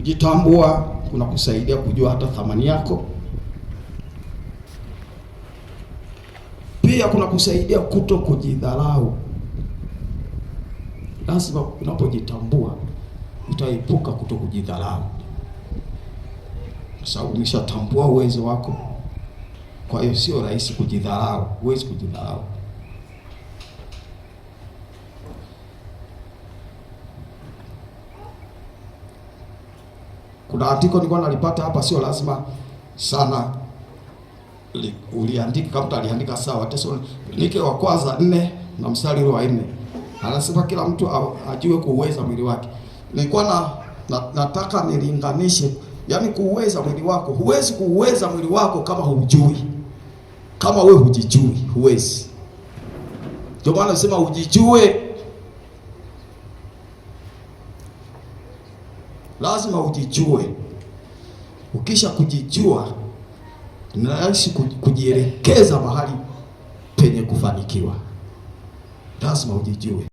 Kujitambua kuna kusaidia kujua hata thamani yako. Pia kuna kusaidia kuto kujidharau. Lazima unapojitambua utaepuka kuto kujidharau. Kwa sababu umeshatambua uwezo wako. Kwa hiyo sio rahisi kujidharau, huwezi kujidharau. Kuna andiko nilikuwa nalipata hapa, sio lazima sana uliandika kama utaliandika sawa. Tesalonike wa kwanza 4 na mstari wa 4. Anasema kila mtu ajue kuuweza mwili wake. Nilikuwa nataka nilinganishe, yani kuuweza mwili wako. Huwezi kuuweza mwili wako kama hujui. Kama wewe hujijui, huwezi. Ndio maana nasema ujijue. Lazima ujijue. Ukisha kujijua, unaishi kujielekeza mahali penye kufanikiwa. Lazima ujijue.